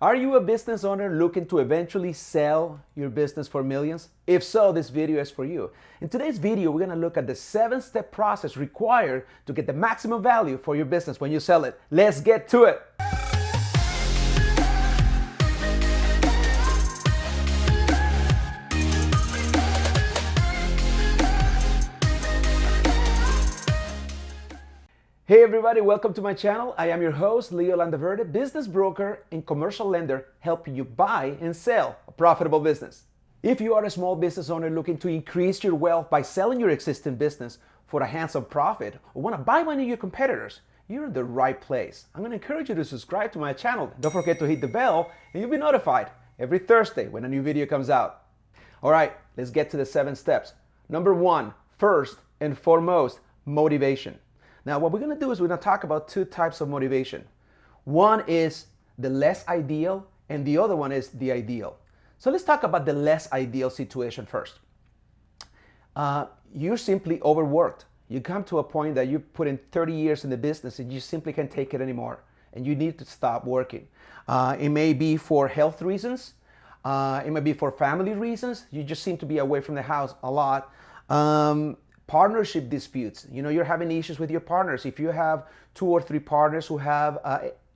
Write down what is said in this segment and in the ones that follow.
Are you a business owner looking to eventually sell your business for millions? If so, this video is for you. In today's video, we're gonna look at the 7-step process required to get the maximum value for your business when you sell it. Let's get to it. Hey everybody, welcome to my channel. I am your host, Leo Landaverde, business broker and commercial lender, helping you buy and sell a profitable business. If you are a small business owner looking to increase your wealth by selling your existing business for a handsome profit, or want to buy one of your competitors, you're in the right place. I'm going to encourage you to subscribe to my channel. Don't forget to hit the bell and you'll be notified every Thursday when a new video comes out. All right, let's get to the 7 steps. Number 1, first and foremost, motivation. Now, what we're going to do is we're going to talk about 2 types of motivation. One is the less ideal, and the other one is the ideal. So let's talk about the less ideal situation first. You're simply overworked. You come to a point that you've put in 30 years in the business and you simply can't take it anymore, and you need to stop working. It may be for health reasons. It may be for family reasons. You just seem to be away from the house a lot. Partnership disputes. You know, you're having issues with your partners. If you have 2 or 3 partners who have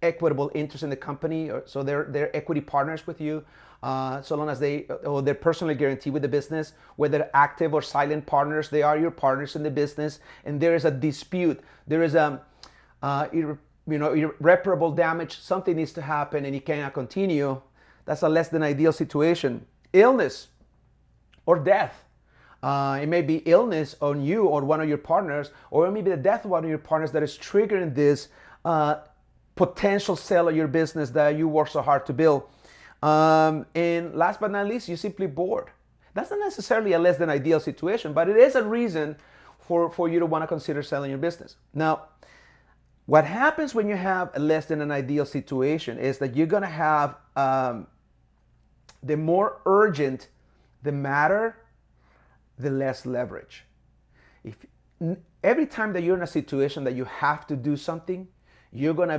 equitable interest in the company, so they're equity partners with you, so long as they're personally guaranteed with the business, whether active or silent partners, they are your partners in the business, and there is a dispute, there is irreparable damage, something needs to happen and you cannot continue. That's a less than ideal situation. Illness or death. It may be illness on you or one of your partners, or it may be the death of one of your partners that is triggering this potential sale of your business that you work so hard to build. And last but not least, you're simply bored. That's not necessarily a less than ideal situation, but it is a reason for you to want to consider selling your business. Now, what happens when you have a less than an ideal situation is that you're going to have the more urgent the matter, the less leverage. Every time that you're in a situation that you have to do something, you're gonna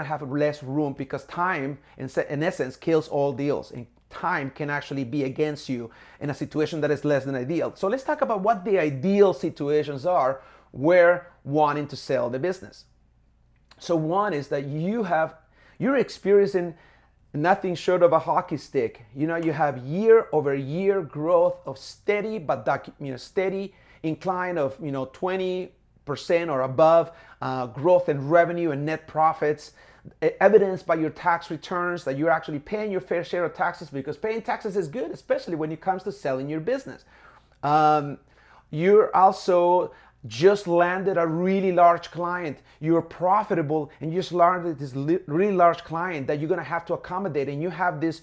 have less room, because time, in essence, kills all deals, and time can actually be against you in a situation that is less than ideal. So let's talk about what the ideal situations are where wanting to sell the business. So one is that you're experiencing nothing short of a hockey stick. You know, you have year-over-year growth of steady incline of 20% or above growth in revenue and net profits, evidenced by your tax returns that you're actually paying your fair share of taxes, because paying taxes is good, especially when it comes to selling your business. You're also just landed a really large client. You're profitable and you just landed this really large client that you're going to have to accommodate, and you have this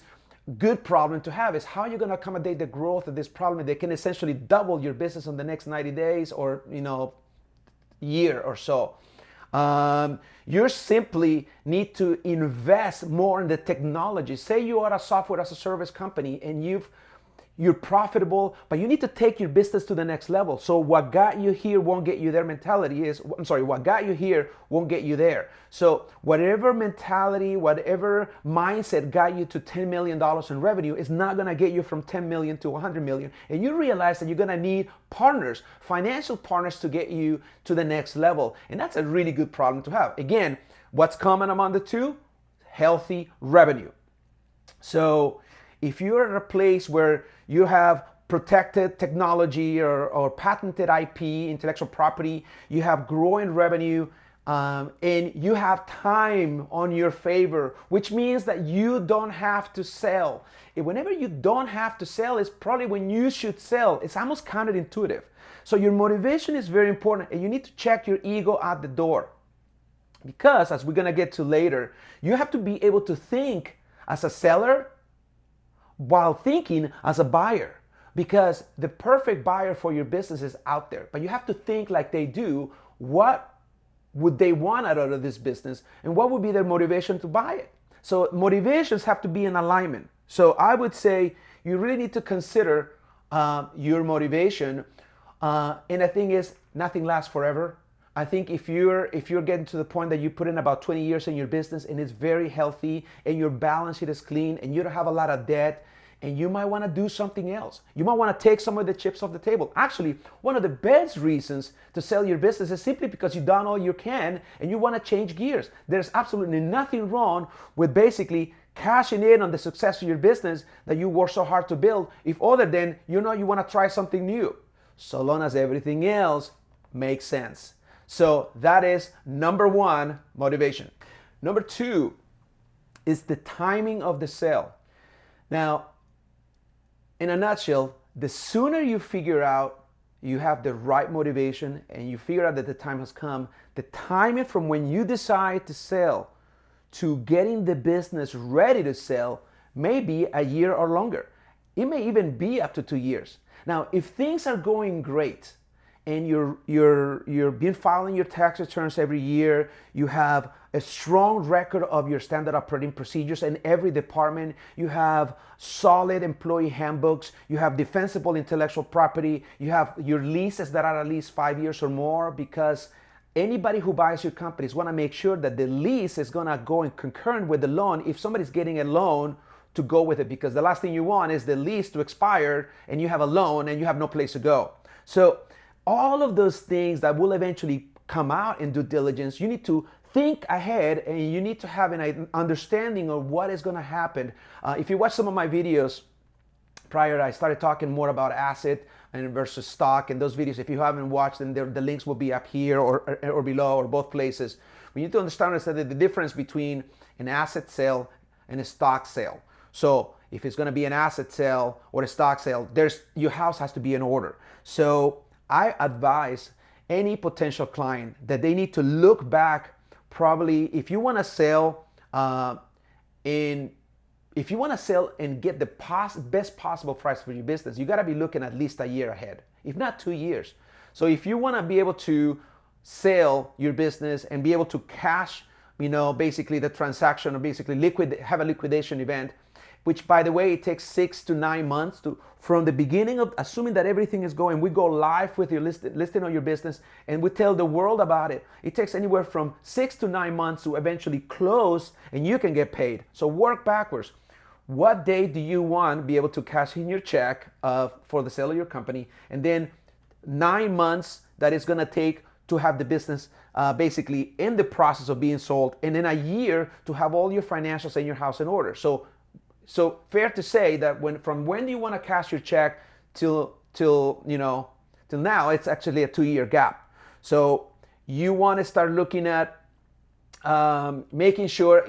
good problem to have, is how you're going to accommodate the growth of this problem that can essentially double your business in the next 90 days or year or so. You simply need to invest more in the technology. Say you are a software as a service company and you're profitable, but you need to take your business to the next level. So what got you here won't get you there mentality is, what got you here won't get you there. So whatever mentality, whatever mindset got you to $10 million in revenue is not gonna get you from 10 million to 100 million. And you realize that you're gonna need partners, financial partners, to get you to the next level. And that's a really good problem to have. Again, what's common among the two? Healthy revenue. So if you're at a place where you have protected technology or patented IP, intellectual property, you have growing revenue, and you have time on your favor, which means that you don't have to sell. And whenever you don't have to sell is probably when you should sell. It's almost counterintuitive. So your motivation is very important, and you need to check your ego at the door. Because, as we're gonna get to later, you have to be able to think as a seller while thinking as a buyer, because the perfect buyer for your business is out there, but you have to think like they do. What would they want out of this business, and what would be their motivation to buy it? So motivations have to be in alignment. So I would say you really need to consider your motivation, and the thing is, nothing lasts forever. I think if you're getting to the point that you put in about 20 years in your business and it's very healthy and your balance sheet is clean and you don't have a lot of debt, and you might want to do something else. You might want to take some of the chips off the table. Actually, one of the best reasons to sell your business is simply because you've done all you can and you want to change gears. There's absolutely nothing wrong with basically cashing in on the success of your business that you worked so hard to build, if other than you want to try something new, so long as everything else makes sense. So that is number one, motivation. Number two is the timing of the sale. Now, in a nutshell, the sooner you figure out you have the right motivation and you figure out that the time has come, the timing from when you decide to sell to getting the business ready to sell may be a year or longer. It may even be up to 2 years. Now, if things are going great and you're been filing your tax returns every year, you have a strong record of your standard operating procedures in every department, you have solid employee handbooks, you have defensible intellectual property, you have your leases that are at least 5 years or more, because anybody who buys your companies want to make sure that the lease is going to go in concurrent with the loan if somebody's getting a loan to go with it, because the last thing you want is the lease to expire and you have a loan and you have no place to go. So all of those things that will eventually come out in due diligence, you need to think ahead and you need to have an understanding of what is going to happen. If you watch some of my videos prior, I started talking more about asset and versus stock, and those videos, if you haven't watched them, the links will be up here or below or both places. We need to understand the difference between an asset sale and a stock sale. So if it's going to be an asset sale or a stock sale, your house has to be in order. So I advise any potential client that they need to look back. Probably, if you want to sell and get the best possible price for your business, you got to be looking at least a year ahead, if not 2 years. So if you want to be able to sell your business and be able to cash, basically the transaction, or basically have a liquidation event, which, by the way, it takes 6 to 9 months from the beginning of, assuming that everything is going, we go live with your listing on your business and we tell the world about it. It takes anywhere from 6 to 9 months to eventually close and you can get paid. So work backwards. What day do you want to be able to cash in your check for the sale of your company? And then 9 months that it's going to take to have the business basically in the process of being sold, and then a year to have all your financials and your house in order. So fair to say that from when you want to cash your check till now, it's actually a 2-year gap. So you want to start looking at making sure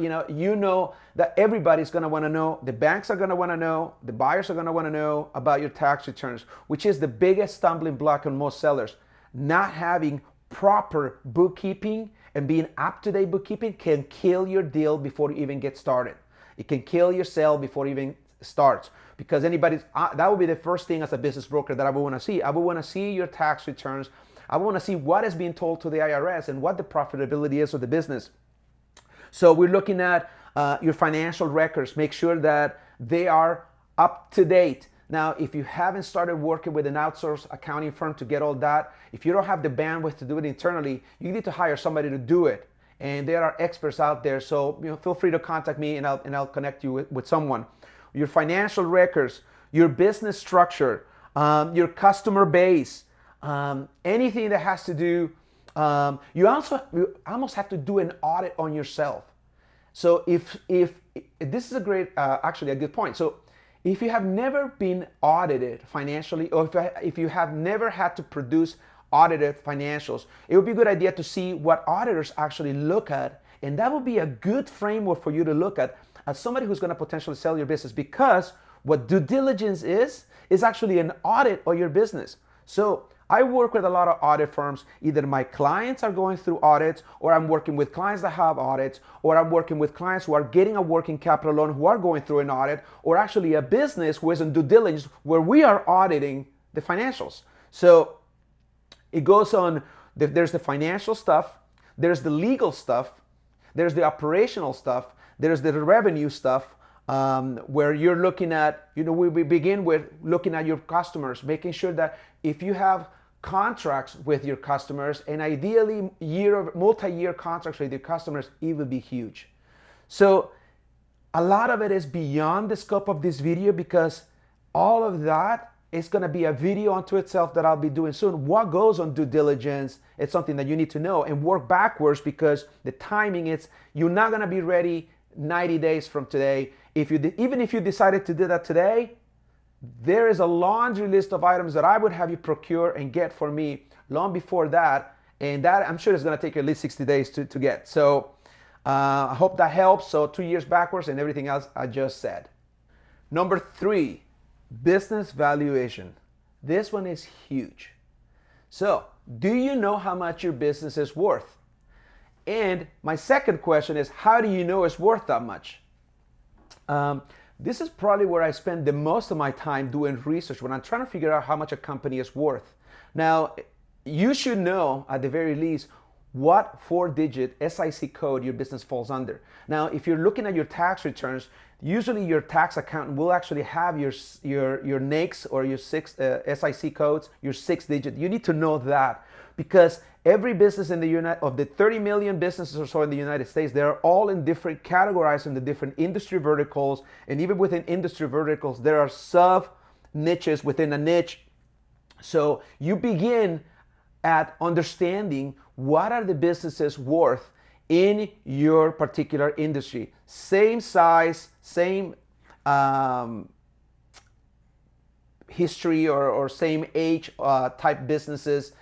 that everybody's going to want to know, the banks are going to want to know, the buyers are going to want to know about your tax returns, which is the biggest stumbling block on most sellers. Not having proper bookkeeping and being up-to-date bookkeeping can kill your deal before you even get started. It can kill your sale before it even starts, because that would be the first thing as a business broker that I would want to see. I would want to see your tax returns. I want to see what is being told to the IRS and what the profitability is of the business. So we're looking at your financial records. Make sure that they are up to date. Now, if you haven't started working with an outsourced accounting firm to get all that, if you don't have the bandwidth to do it internally, you need to hire somebody to do it. And there are experts out there, so feel free to contact me and I'll connect you with someone. Your financial records, your business structure, your customer base, anything that has to do. You almost have to do an audit on yourself. So if this is a great, actually a good point. So if you have never been audited financially, or if you have never had to produce audited financials, it would be a good idea to see what auditors actually look at, and that would be a good framework for you to look at as somebody who's going to potentially sell your business, because what due diligence is actually an audit of your business. So I work with a lot of audit firms. Either my clients are going through audits, or I'm working with clients that have audits, or I'm working with clients who are getting a working capital loan who are going through an audit, or actually a business who is in due diligence where we are auditing the financials. So it goes on, there's the financial stuff, there's the legal stuff, there's the operational stuff, there's the revenue stuff, where you're looking at, we begin with looking at your customers, making sure that if you have contracts with your customers, and ideally multi-year contracts with your customers, it would be huge. So a lot of it is beyond the scope of this video, because all of that is going to be a video unto itself that I'll be doing soon. What goes on due diligence, it's something that you need to know and work backwards, because the timing is, you're not going to be ready 90 days from today. Even if you decided to do that today, there is a laundry list of items that I would have you procure and get for me long before that, and that I'm sure is going to take you at least 60 days to get. So I hope that helps. So 2 years backwards and everything else I just said. Number 3, business valuation. This one is huge. So do you know how much your business is worth? And my second question is, how do you know it's worth that much? This is probably where I spend the most of my time doing research, when I'm trying to figure out how much a company is worth. Now, you should know at the very least what 4-digit SIC code your business falls under. Now, if you're looking at your tax returns, usually your tax accountant will actually have your NAICS or your SIC codes, your 6-digit. You need to know that, because every business in of the 30 million businesses or so in the United States, they're all in different, categorized in the different industry verticals. And even within industry verticals, there are sub niches within a niche. So you begin at understanding what are the businesses worth in your particular industry. Same size, same history or same age type businesses,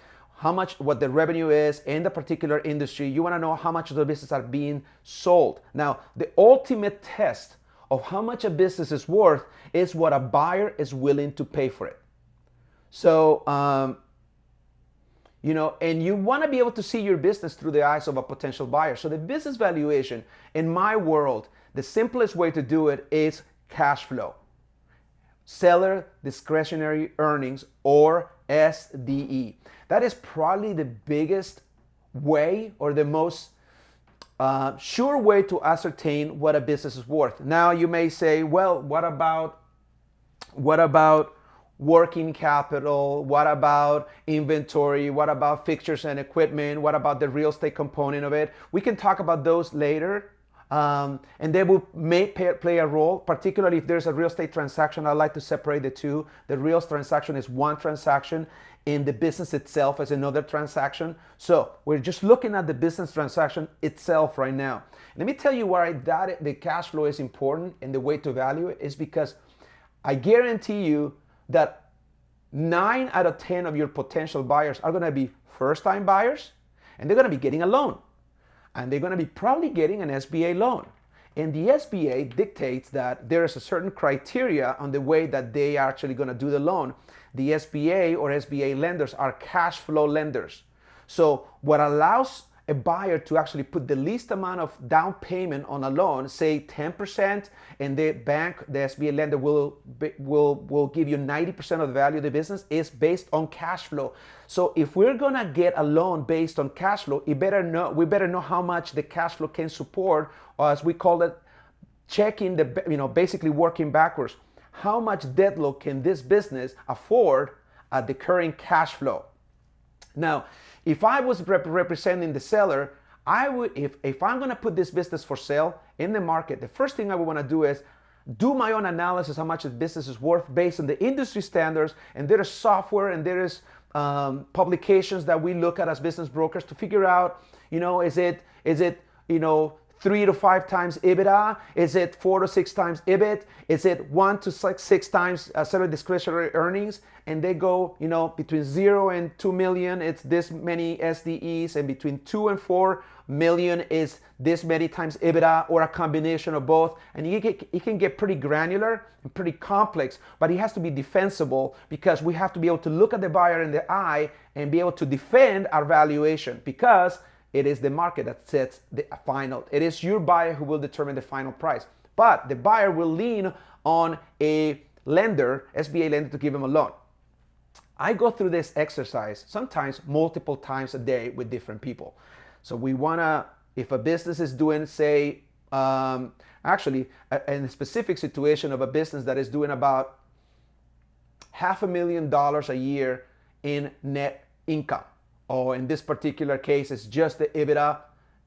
what the revenue is in the particular industry. You want to know how much of the business are being sold. Now, the ultimate test of how much a business is worth is what a buyer is willing to pay for it. So, and you want to be able to see your business through the eyes of a potential buyer. So the business valuation, in my world, the simplest way to do it is cash flow. Seller discretionary earnings, or SDE. That is probably the biggest way, or the most sure way to ascertain what a business is worth. Now you may say, well, what about working capital? What about inventory? What about fixtures and equipment? What about the real estate component of it? We can talk about those later. And they will play a role, particularly if there's a real estate transaction. I like to separate the two. The real estate transaction is one transaction, and the business itself is another transaction. So we're just looking at the business transaction itself right now. Let me tell you why the cash flow is important, and the way to value it is because I guarantee you that 9 out of 10 of your potential buyers are going to be first-time buyers, and they're going to be getting a loan. And they're going to be probably getting an SBA loan. And the SBA dictates that there is a certain criteria on the way that they are actually going to do the loan. The SBA or SBA lenders are cash flow lenders. So what allows a buyer to actually put the least amount of down payment on a loan, say 10%, and the bank, the SBA lender will give you 90% of the value of the business, is based on cash flow. So if we're gonna get a loan based on cash flow, we better know how much the cash flow can support, or as we call it, checking basically working backwards. How much debt load can this business afford at the current cash flow? Now, if I was representing the seller, I would, if I'm going to put this business for sale in the market, the first thing I would want to do is do my own analysis how much the business is worth based on the industry standards. And there is software and there is publications that we look at as business brokers to figure out, is it 3 to 5 times EBITDA? Is it 4 to 6 times EBIT? Is it 1 to 6 times seller discretionary earnings? And they go, between 0 and 2 million, it's this many SDEs, and between 2 and 4 million is this many times EBITDA, or a combination of both. And it can get pretty granular and pretty complex, but it has to be defensible, because we have to be able to look at the buyer in the eye and be able to defend our valuation, because it is the market that sets the final. It is your buyer who will determine the final price. But the buyer will lean on a lender, SBA lender, to give him a loan. I go through this exercise sometimes multiple times a day with different people. So we wanna, if a business is doing, say, actually, in a specific situation of a business that is doing about $500,000 a year in net income. Or in this particular case, it's just the EBITDA,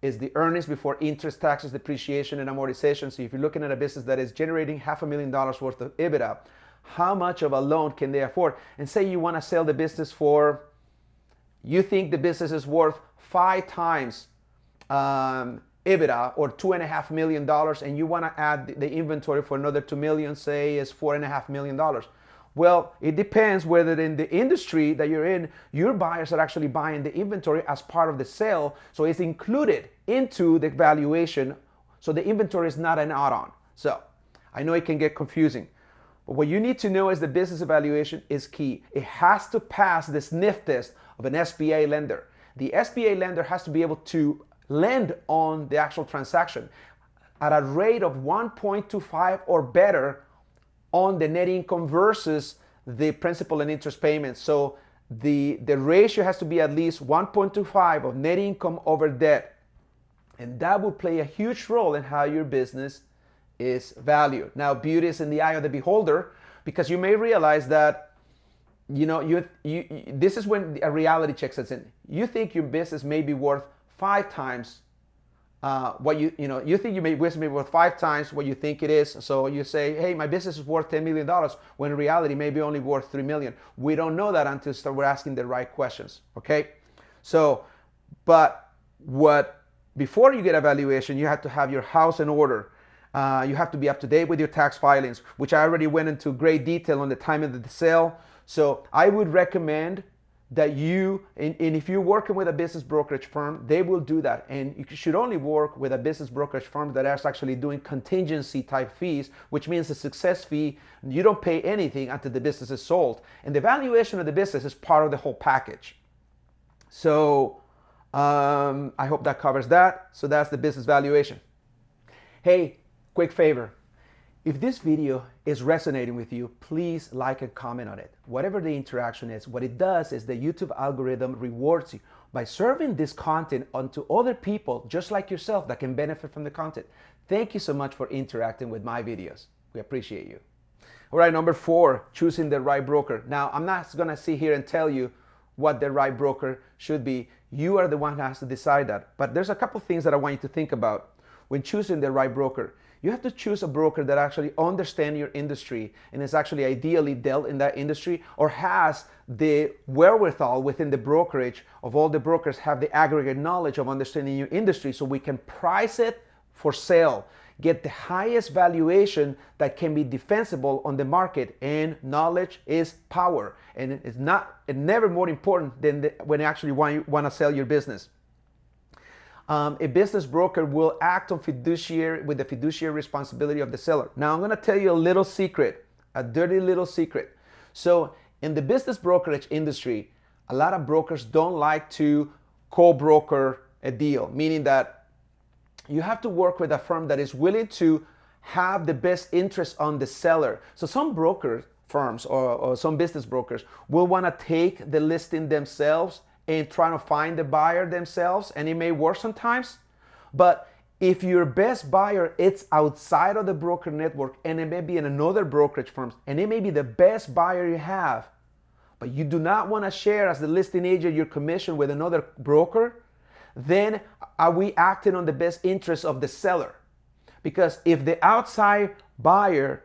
is the earnings before interest, taxes, depreciation, and amortization. So if you're looking at a business that is generating $500,000 worth of EBITDA, how much of a loan can they afford? And say you want to sell the business for, you think the business is worth 5 times EBITDA, or $2.5 million, and you want to add the inventory for another $2 million, say is $4.5 million. Well, it depends whether in the industry that you're in, your buyers are actually buying the inventory as part of the sale, so it's included into the valuation, so the inventory is not an add-on. So I know it can get confusing, but what you need to know is the business evaluation is key. It has to pass the sniff test of an SBA lender. The SBA lender has to be able to lend on the actual transaction at a rate of 1.25 or better on the net income versus the principal and interest payments. So the ratio has to be at least 1.25 of net income over debt. And that will play a huge role in how your business is valued. Now, beauty is in the eye of the beholder, because you may realize that, this is when a reality check sets in. You think your business may be worth 5 times what you think you may be worth 5 times what you think it is. So you say, hey, my business is worth $10 million, when in reality maybe only worth $3 million. We don't know that until we're asking the right questions. Okay, so before you get a valuation, you have to have your house in order. You have to be up to date with your tax filings, which I already went into great detail on the time of the sale. So I would recommend that you, and if you're working with a business brokerage firm, they will do that. And you should only work with a business brokerage firm that is actually doing contingency type fees, which means the success fee, you don't pay anything until the business is sold. And the valuation of the business is part of the whole package. So I hope that covers that. So that's the business valuation. Hey, quick favor. If this video is resonating with you, please like and comment on it. Whatever the interaction is, what it does is the YouTube algorithm rewards you by serving this content onto other people just like yourself that can benefit from the content. Thank you so much for interacting with my videos. We appreciate you. All right, number 4, choosing the right broker. Now, I'm not gonna sit here and tell you what the right broker should be. You are the one who has to decide that. But there's a couple things that I want you to think about when choosing the right broker. You have to choose a broker that actually understands your industry and is actually ideally dealt in that industry, or has the wherewithal within the brokerage of all the brokers have the aggregate knowledge of understanding your industry, so we can price it for sale, get the highest valuation that can be defensible on the market. And knowledge is power, and it's never more important than when you actually want to sell your business. A business broker will act on with the fiduciary responsibility of the seller. Now, I'm going to tell you a little secret, a dirty little secret. So in the business brokerage industry, a lot of brokers don't like to co-broker a deal, meaning that you have to work with a firm that is willing to have the best interest on the seller. So some broker firms or some business brokers will want to take the listing themselves and trying to find the buyer themselves, and it may work sometimes. But if your best buyer it's outside of the broker network, and it may be in another brokerage firm, and it may be the best buyer you have, but you do not want to share as the listing agent your commission with another broker, then are we acting on the best interest of the seller? Because if the outside buyer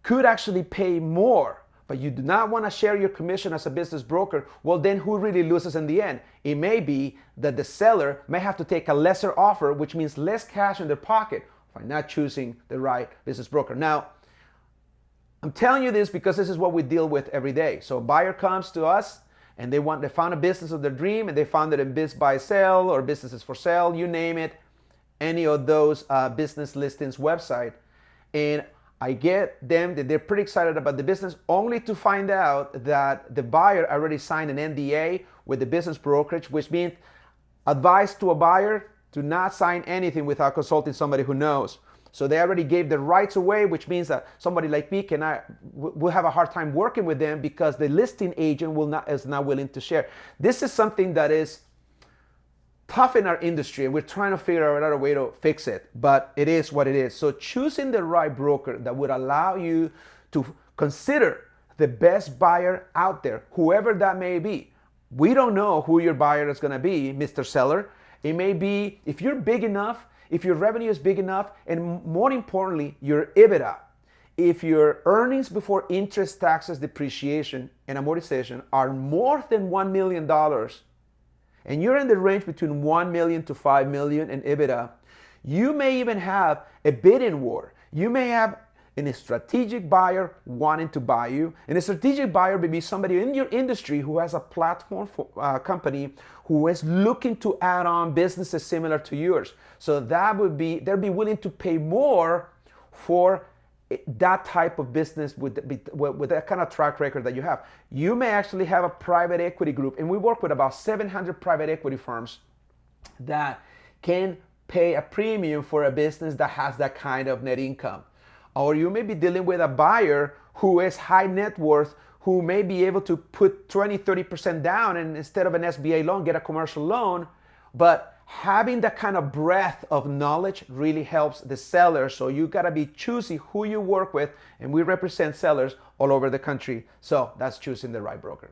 could actually pay more, but you do not want to share your commission as a business broker, well, then who really loses in the end? It may be that the seller may have to take a lesser offer, which means less cash in their pocket by not choosing the right business broker. Now, I'm telling you this because this is what we deal with every day. So a buyer comes to us and they found a business of their dream, and they found it in Biz Buy Sell or Businesses for Sale, you name it, any of those business listings website. And I get them that they're pretty excited about the business, only to find out that the buyer already signed an NDA with the business brokerage, which means advice to a buyer to not sign anything without consulting somebody who knows. So they already gave the rights away, which means that somebody like me will have a hard time working with them because the listing agent is not willing to share. This is something that is tough in our industry, and we're trying to figure out a way to fix it, but it is what it is. So choosing the right broker that would allow you to consider the best buyer out there, whoever that may be. We don't know who your buyer is going to be, Mr. Seller. It may be, if you're big enough, if your revenue is big enough, and more importantly, your EBITDA, if your earnings before interest, taxes, depreciation, and amortization are more than $1 million, and you're in the range between 1 million to 5 million in EBITDA, you may even have a bidding war. You may have a strategic buyer wanting to buy you, and a strategic buyer may be somebody in your industry who has a platform for, company who is looking to add on businesses similar to yours. So that would be, they'll be willing to pay more for that type of business with that kind of track record that you have. You may actually have a private equity group, and we work with about 700 private equity firms that can pay a premium for a business that has that kind of net income. Or you may be dealing with a buyer who is high net worth, who may be able to put 20-30% down and instead of an SBA loan, get a commercial loan. But having that kind of breadth of knowledge really helps the seller. So you gotta be choosy who you work with, and we represent sellers all over the country. So that's choosing the right broker.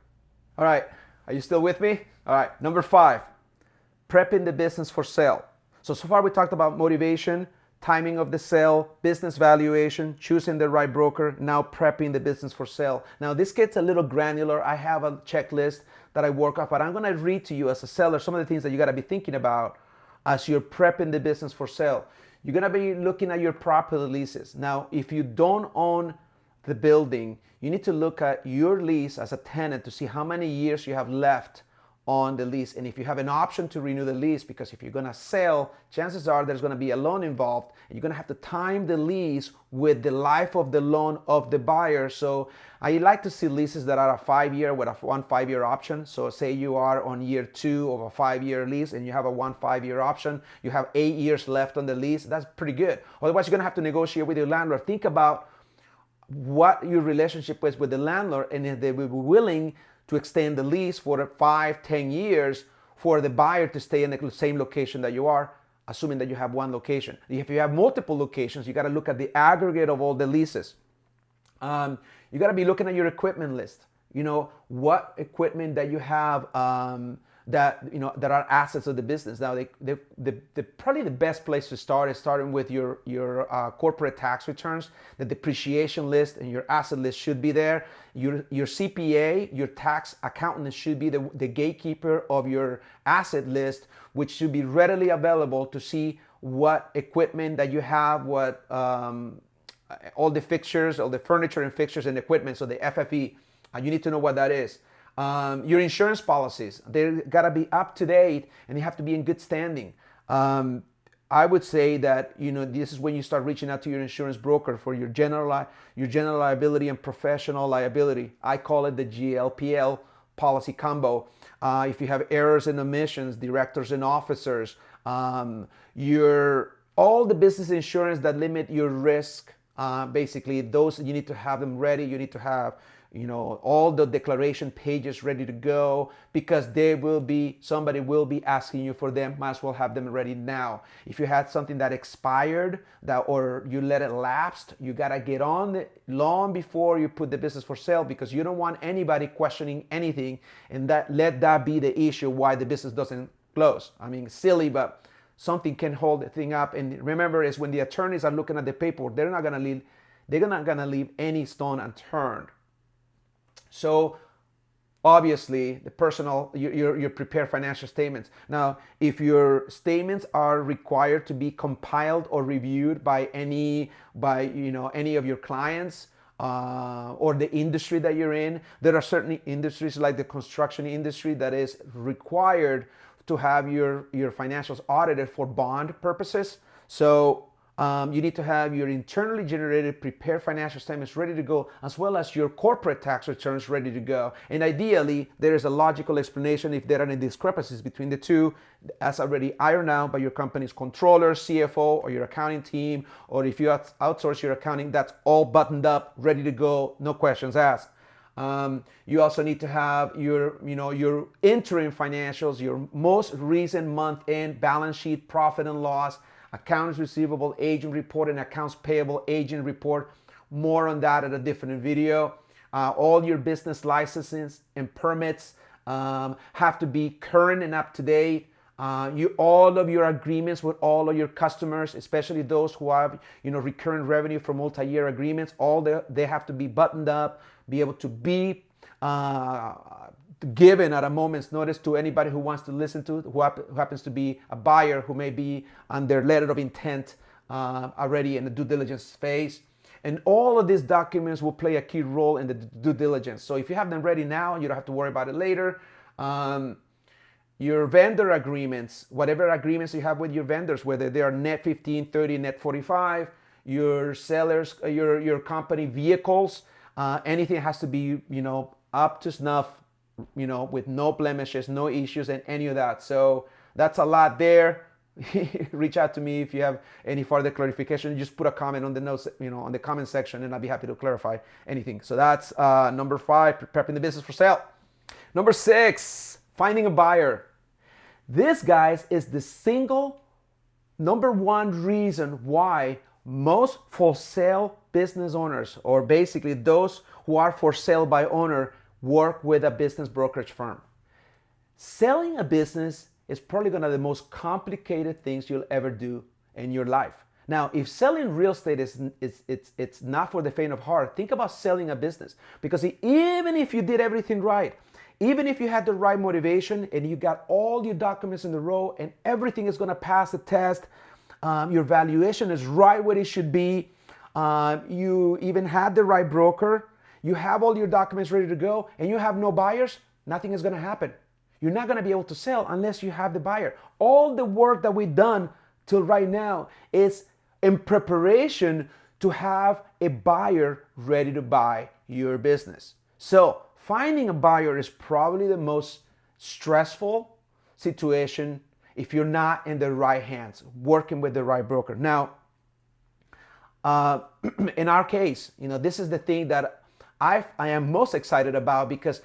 All right, are you still with me? All right, number 5, prepping the business for sale. So far we talked about motivation, timing of the sale, business valuation, choosing the right broker, now prepping the business for sale. Now this gets a little granular. I have a checklist that I work off, but I'm gonna read to you as a seller some of the things that you gotta be thinking about as you're prepping the business for sale. You're gonna be looking at your property leases. Now, if you don't own the building, you need to look at your lease as a tenant to see how many years you have left on the lease, and if you have an option to renew the lease, because if you're gonna sell, chances are there's gonna be a loan involved, and you're gonna have to time the lease with the life of the loan of the buyer. So I like to see leases that are a 5-year with a 1 5-year option. So say you are on year 2 of a 5-year lease and you have a 1 5-year option, you have 8 years left on the lease, that's pretty good. Otherwise, you're gonna have to negotiate with your landlord. Think about what your relationship is with the landlord, and if they will be willing to extend the lease for 5-10 years for the buyer to stay in the same location that you are, assuming that you have one location. If you have multiple locations, you gotta look at the aggregate of all the leases. You gotta be looking at your equipment list. You know, what equipment that you have that are assets of the business. Now, probably the best place to start is starting with your corporate tax returns. The depreciation list and your asset list should be there. Your CPA, your tax accountant, should be the gatekeeper of your asset list, which should be readily available to see what equipment that you have, what all the fixtures, all the furniture and fixtures and equipment. So the FFE, you need to know what that is. Your insurance policies, they gotta be up to date and they have to be in good standing. I would say that this is when you start reaching out to your insurance broker for your general liability and professional liability. I call it the GLPL policy combo. If you have errors and omissions, directors and officers, all the business insurance that limit your risk, basically those, you need to have them ready. You need to have all the declaration pages ready to go, because somebody will be asking you for them. Might as well have them ready now. If you had something that expired or you let it lapse, you gotta get on it long before you put the business for sale, because you don't want anybody questioning anything, and let that be the issue why the business doesn't close. I mean, silly, but something can hold the thing up. And remember, is when the attorneys are looking at the paperwork, they're not gonna leave any stone unturned. So obviously you prepare financial statements. Now, if your statements are required to be compiled or reviewed by any of your clients or the industry that you're in, there are certain industries like the construction industry that is required to have your financials audited for bond purposes. So you need to have your internally generated prepared financial statements ready to go, as well as your corporate tax returns ready to go. And ideally, there is a logical explanation if there are any discrepancies between the two, as already ironed out by your company's controller, CFO, or your accounting team. Or if you outsource your accounting, that's all buttoned up, ready to go, no questions asked. You also need to have your interim financials, your most recent month-end balance sheet, profit and loss, accounts receivable agent report, and accounts payable agent report. More on that at a different video. All your business licenses and permits, have to be current and up to date. All of your agreements with all of your customers, especially those who have recurrent revenue from multi-year agreements, they have to be buttoned up, be able to be given at a moment's notice to anybody who wants to listen to, who happens to be a buyer, who may be on their letter of intent already in the due diligence phase. And all of these documents will play a key role in the due diligence. So if you have them ready now, you don't have to worry about it later. Your vendor agreements, whatever agreements you have with your vendors, whether they are net 15, 30, net 45, your sellers, your company vehicles, anything has to be, up to snuff, with no blemishes, no issues, and any of that. So that's a lot there. Reach out to me if you have any further clarification. Just put a comment on the notes, on the comment section, and I'll be happy to clarify anything. So that's number 5, prepping the business for sale. Number 6, finding a buyer. This, guys, is the single number 1 reason why most for sale business owners, or basically those who are for sale by owner, work with a business brokerage firm. Selling a business is probably one of the most complicated things you'll ever do in your life. Now, if selling real estate it's not for the faint of heart, think about selling a business. Because even if you did everything right, even if you had the right motivation and you got all your documents in a row and everything is going to pass the test, your valuation is right where it should be, you even had the right broker, you have all your documents ready to go, and you have no buyers, nothing is going to happen. You're not going to be able to sell unless you have the buyer. All the work that we've done till right now is in preparation to have a buyer ready to buy your business. So finding a buyer is probably the most stressful situation if you're not in the right hands, working with the right broker. Now, in our case, this is the thing that I am most excited about, because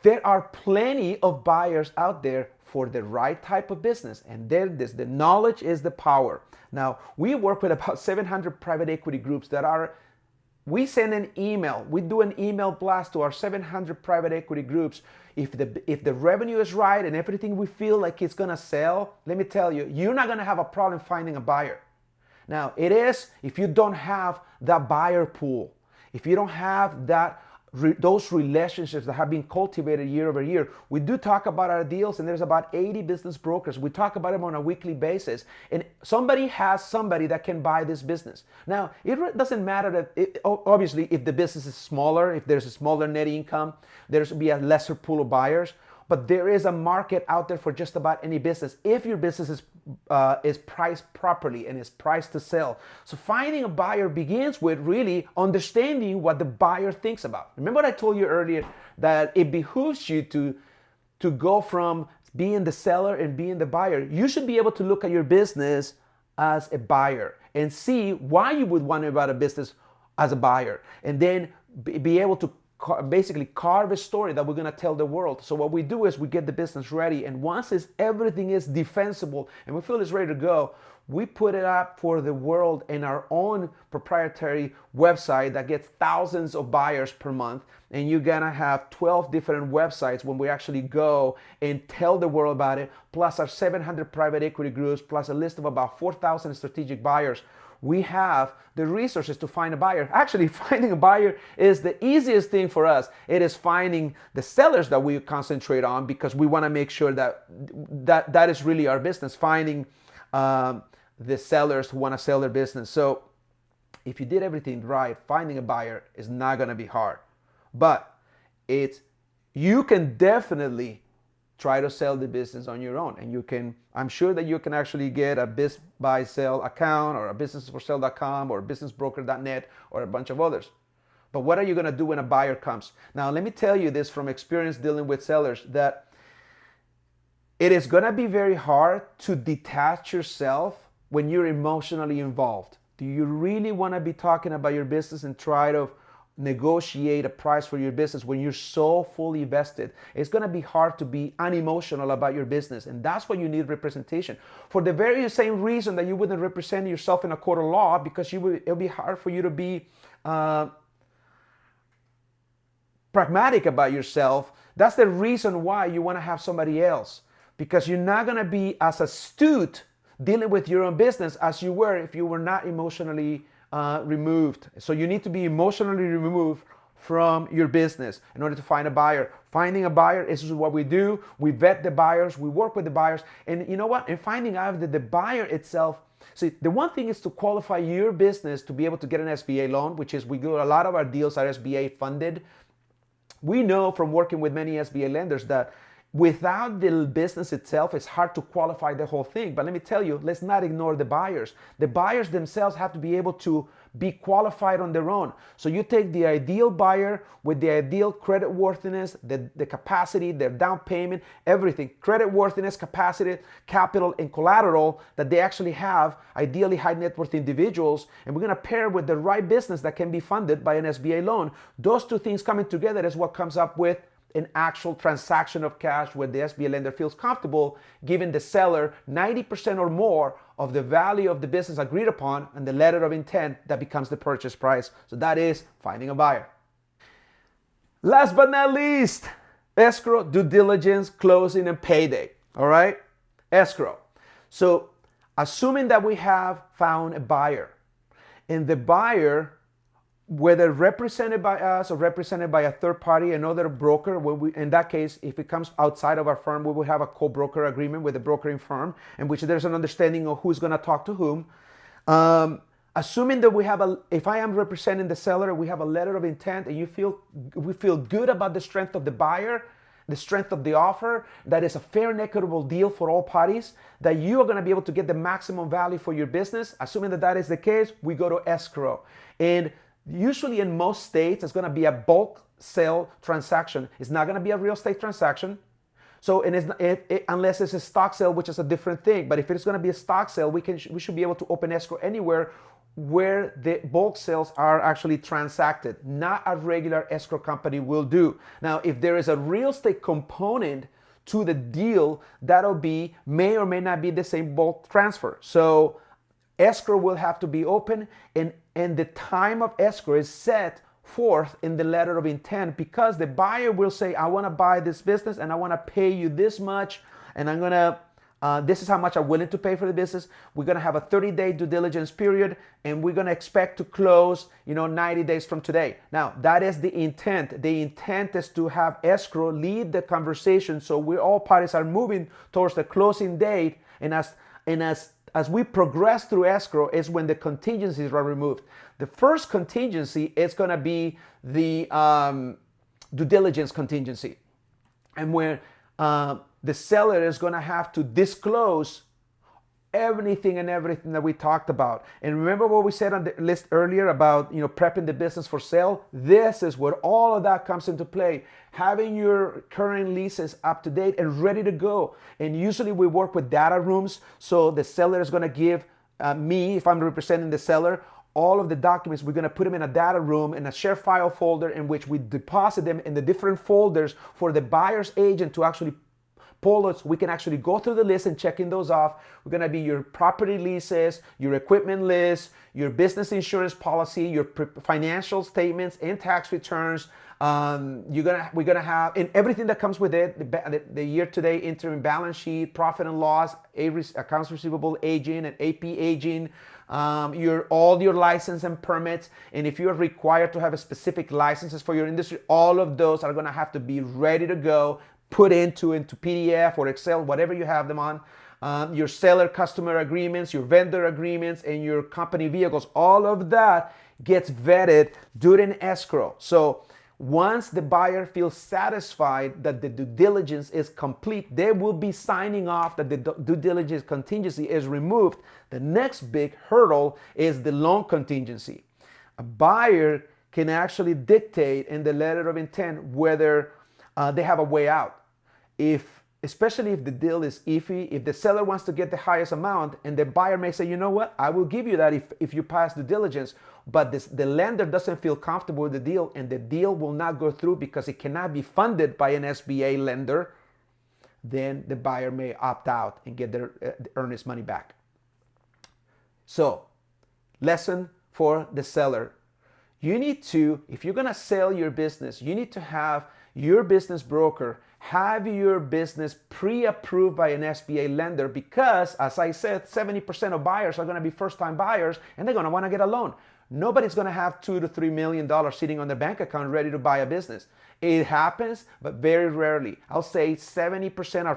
there are plenty of buyers out there for the right type of business. And the knowledge is the power. Now, we work with about 700 private equity groups we send an email. We do an email blast to our 700 private equity groups. If the revenue is right and everything we feel like it's going to sell, let me tell you, you're not going to have a problem finding a buyer. Now, it is if you don't have that buyer pool, if you don't have those relationships that have been cultivated year over year. We do talk about our deals, and there's about 80 business brokers. We talk about them on a weekly basis, and somebody has somebody that can buy this business. Now, it doesn't matter obviously, if the business is smaller, if there's a smaller net income, there's be a lesser pool of buyers. But there is a market out there for just about any business if your business is priced properly and is priced to sell. So finding a buyer begins with really understanding what the buyer thinks about. Remember what I told you earlier, that it behooves you to go from being the seller and being the buyer. You should be able to look at your business as a buyer and see why you would want to buy a business as a buyer, and then be able to basically carve a story that we're going to tell the world. So what we do is we get the business ready, and once everything is defensible and we feel it's ready to go, we put it up for the world in our own proprietary website that gets thousands of buyers per month. And you're going to have 12 different websites when we actually go and tell the world about it, plus our 700 private equity groups, plus a list of about 4,000 strategic buyers. We have the resources to find a buyer. Actually, finding a buyer is the easiest thing for us. It is finding the sellers that we concentrate on, because we want to make sure that is really our business, finding the sellers who want to sell their business. So if you did everything right, finding a buyer is not going to be hard. But you can definitely try to sell the business on your own. And I'm sure that you can actually get a biz buy sell account, or a businessforsale.com, or businessbroker.net, or a bunch of others. But what are you going to do when a buyer comes? Now, let me tell you this from experience dealing with sellers, that it is going to be very hard to detach yourself when you're emotionally involved. Do you really want to be talking about your business and try to negotiate a price for your business when you're so fully vested? It's going to be hard to be unemotional about your business, and that's why you need representation. For the very same reason that you wouldn't represent yourself in a court of law, because it'll be hard for you to be pragmatic about yourself, That's the reason why you want to have somebody else, because you're not going to be as astute dealing with your own business as you were if you were not emotionally removed. So you need to be emotionally removed from your business in order to find a buyer. Finding a buyer is what we do. We vet the buyers, we work with the buyers, and you know what? In finding out that the buyer itself, see, the one thing is to qualify your business to be able to get an SBA loan, which is we do a lot of our deals are SBA funded. We know from working with many SBA lenders that without the business itself, it's hard to qualify the whole thing. But let me tell you, let's not ignore the buyers. The buyers themselves have to be able to be qualified on their own. So you take the ideal buyer with the ideal credit worthiness, the capacity, their down payment, everything, credit worthiness, capacity, capital, and collateral that they actually have, ideally high net worth individuals, and we're gonna pair with the right business that can be funded by an SBA loan. Those two things coming together is what comes up with an actual transaction of cash where the SBA lender feels comfortable giving the seller 90% or more of the value of the business agreed upon and the letter of intent that becomes the purchase price. So that is finding a buyer. Last but not least, escrow, due diligence, closing, and payday. All right? Escrow. So assuming that we have found a buyer and the buyer, whether represented by us or represented by a third party, another broker, in that case, if it comes outside of our firm, we will have a co-broker agreement with the brokering firm in which there's an understanding of who's going to talk to whom. Assuming that if I am representing the seller, we have a letter of intent, and we feel good about the strength of the buyer, the strength of the offer, that is a fair and equitable deal for all parties, that you are going to be able to get the maximum value for your business. Assuming that that is the case, we go to escrow. And usually in most states, it's going to be a bulk sale transaction. It's not going to be a real estate transaction. So, and unless it's a stock sale, which is a different thing. But if it's going to be a stock sale, we should be able to open escrow anywhere where the bulk sales are actually transacted, not a regular escrow company will do. Now, if there is a real estate component to the deal, may or may not be the same bulk transfer. So escrow will have to be open, and the time of escrow is set forth in the letter of intent, because the buyer will say, I want to buy this business and I want to pay you this much, and this is how much I'm willing to pay for the business. We're going to have a 30-day due diligence period, and we're going to expect to close 90 days from today. Now, that is the intent. The intent is to have escrow lead the conversation, so all parties are moving towards the closing date, and as we progress through escrow is when the contingencies are removed. The first contingency is going to be the due diligence contingency, and where the seller is going to have to disclose everything that we talked about. And remember what we said on the list earlier about prepping the business for sale? This is where all of that comes into play. Having your current leases up to date and ready to go. And usually we work with data rooms, so the seller is going to give me, if I'm representing the seller, all of the documents. We're going to put them in a data room, in a share file folder, in which we deposit them in the different folders for the buyer's agent to actually pull us. We can actually go through the list and checking those off. We're going to be your property leases, your equipment list, your business insurance policy, your financial statements and tax returns. We're gonna have, and everything that comes with it, the year-to-date interim balance sheet, profit and loss, accounts receivable aging and AP aging, all your license and permits. And if you're required to have a specific licenses for your industry, all of those are gonna have to be ready to go, put into PDF or Excel, whatever you have them on. Your seller customer agreements, your vendor agreements, and your company vehicles, all of that gets vetted during escrow. So once the buyer feels satisfied that the due diligence is complete, they will be signing off that the due diligence contingency is removed. The next big hurdle is the loan contingency. A buyer can actually dictate in the letter of intent whether they have a way out. Especially if the deal is iffy, if the seller wants to get the highest amount, and the buyer may say, you know what, I will give you that if you pass due diligence, but the lender doesn't feel comfortable with the deal, and the deal will not go through because it cannot be funded by an SBA lender, then the buyer may opt out and get their earnest money back. So, lesson for the seller. you need to, if you're gonna sell your business, you need to have your business broker have your business pre-approved by an SBA lender, because, as I said, 70% of buyers are gonna be first-time buyers and they're gonna wanna get a loan. Nobody's gonna have $2 to $3 million sitting on their bank account ready to buy a business. It happens, but very rarely. I'll say 70% are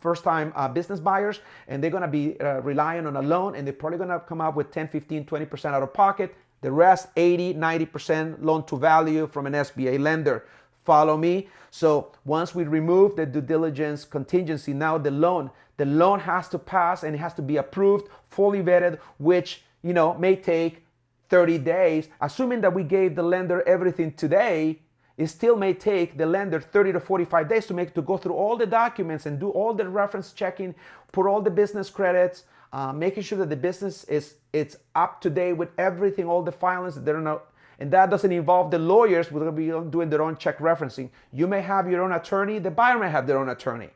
first-time business buyers, and they're gonna be relying on a loan, and they're probably gonna come up with 10, 15, 20% out of pocket. The rest, 80, 90% loan to value from an SBA lender. Follow me? So once we remove the due diligence contingency, now the loan has to pass and it has to be approved, fully vetted, which may take 30 days. Assuming that we gave the lender everything today, it still may take the lender 30 to 45 days to go through all the documents and do all the reference checking, put all the business credits, making sure that the business it's up to date with everything, all the filings that they're not. And that doesn't involve the lawyers who are going to be doing their own check referencing. You may have your own attorney, the buyer may have their own attorney.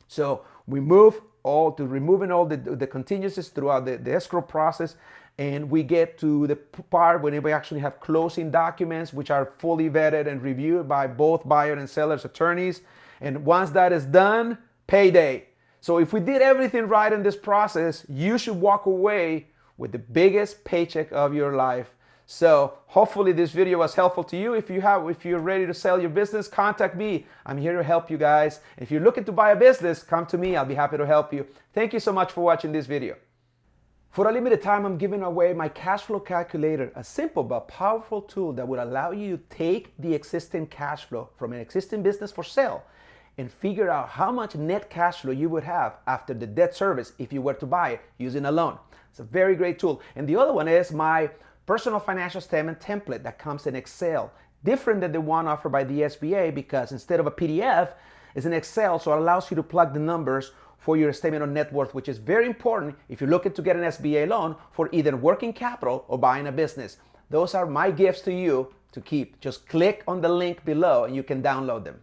So we move all to removing all the contingencies throughout the escrow process, and we get to the part when we actually have closing documents, which are fully vetted and reviewed by both buyer and seller's attorneys. And once that is done, payday. So if we did everything right in this process, you should walk away with the biggest paycheck of your life. So hopefully this video was helpful to you. If you're ready to sell your business, contact me. I'm here to help you guys. If you're looking to buy a business, come to me. I'll be happy to help you. Thank you so much for watching this video. For a limited time, I'm giving away my cash flow calculator, a simple but powerful tool that would allow you to take the existing cash flow from an existing business for sale and figure out how much net cash flow you would have after the debt service if you were to buy it using a loan. It's a very great tool. And the other one is my personal financial statement template that comes in Excel, different than the one offered by the SBA, because instead of a PDF, it's in Excel, so it allows you to plug the numbers for your statement of net worth, which is very important if you're looking to get an SBA loan for either working capital or buying a business. Those are my gifts to you to keep. Just click on the link below and you can download them.